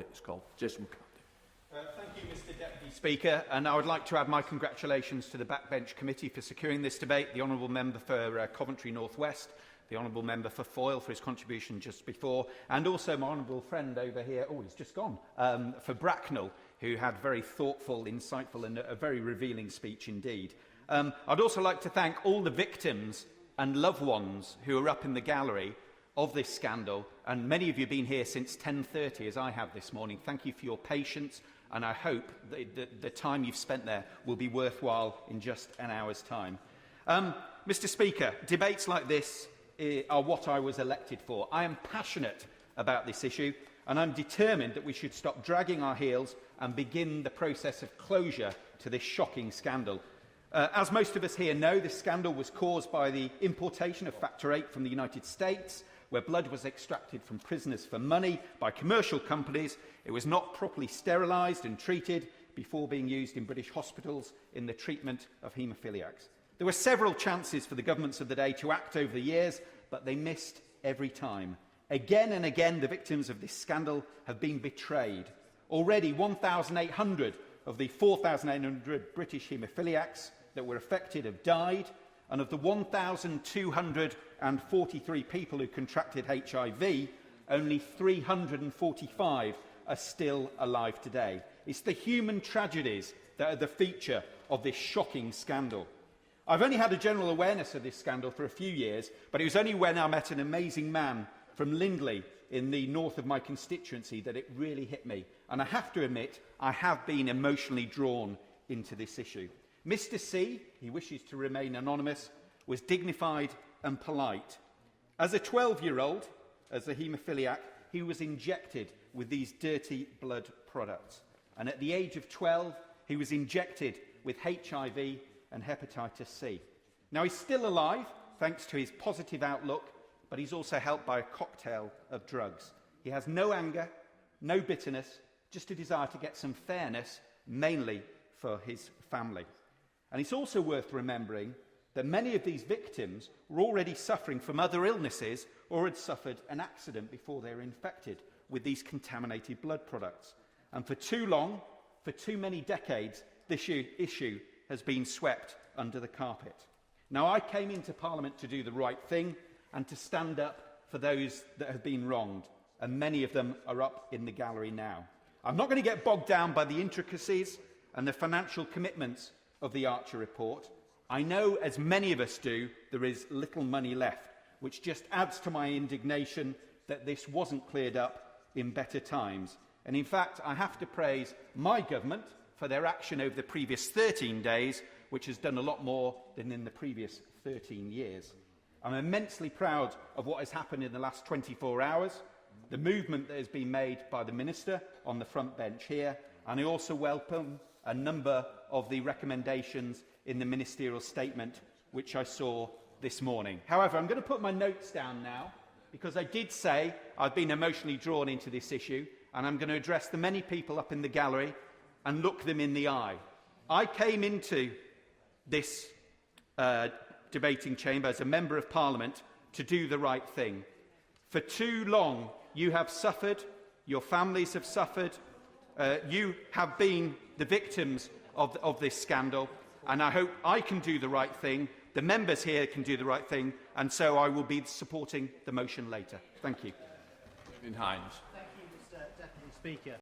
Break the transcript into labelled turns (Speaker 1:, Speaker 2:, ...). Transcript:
Speaker 1: It's called Jason McCartney.
Speaker 2: Thank you, Mr Deputy Speaker, and I would like to add my congratulations to the Backbench Committee for securing this debate, the Honourable Member for Coventry North West, the Honourable Member for Foyle for his contribution just before, and also my honourable friend over here, oh, he's just gone, for Bracknell, who had very thoughtful, insightful and a very revealing speech indeed. I'd also like to thank all the victims and loved ones who are up in the gallery of this scandal, and many of you have been here since 10:30, as I have this morning. Thank you for your patience, and I hope that the time you've spent there will be worthwhile in just an hour's time. Mr Speaker, debates like this are what I was elected for. I am passionate about this issue, and I'm determined that we should stop dragging our heels and begin the process of closure to this shocking scandal. As most of us here know, this scandal was caused by the importation of Factor VIII from the United States, where blood was extracted from prisoners for money by commercial companies. It was not properly sterilised and treated before being used in British hospitals in the treatment of haemophiliacs. There were several chances for the governments of the day to act over the years, but they missed every time. Again and again, the victims of this scandal have been betrayed. Already 1,800 of the 4,800 British haemophiliacs that were affected have died, and of the 1,243 people who contracted HIV, only 345 are still alive today. It's the human tragedies that are the feature of this shocking scandal. I've only had a general awareness of this scandal for a few years, but it was only when I met an amazing man from Lindley in the north of my constituency that it really hit me. And I have to admit, I have been emotionally drawn into this issue. Mr C, he wishes to remain anonymous, was dignified and polite. As a 12-year-old, as a haemophiliac, he was injected with these dirty blood products. And at the age of 12, he was injected with HIV and hepatitis C. Now, he's still alive, thanks to his positive outlook, but he's also helped by a cocktail of drugs. He has no anger, no bitterness, just a desire to get some fairness, mainly for his family. And it's also worth remembering that many of these victims were already suffering from other illnesses or had suffered an accident before they were infected with these contaminated blood products. And for too long, for too many decades, this issue has been swept under the carpet. Now, I came into Parliament to do the right thing and to stand up for those that have been wronged, and many of them are up in the gallery now. I'm not going to get bogged down by the intricacies and the financial commitments of the Archer report. I know, as many of us do, there is little money left, which just adds to my indignation that this wasn't cleared up in better times. And in fact, I have to praise my government for their action over the previous 13 days, which has done a lot more than in the previous 13 years. I'm immensely proud of what has happened in the last 24 hours, the movement that has been made by the Minister on the front bench here, and I also welcome a number of the recommendations in the ministerial statement which I saw this morning. However, I'm going to put my notes down now, because I did say I've been emotionally drawn into this issue, and I'm going to address the many people up in the gallery and look them in the eye. I came into this debating chamber as a Member of Parliament to do the right thing. For too long, you have suffered, your families have suffered, you have been the victims of this scandal, and I hope I can do the right thing, the members here can do the right thing, and so I will be supporting the motion later. Thank you.
Speaker 1: Hines.
Speaker 3: Thank you, Mr Deputy Speaker.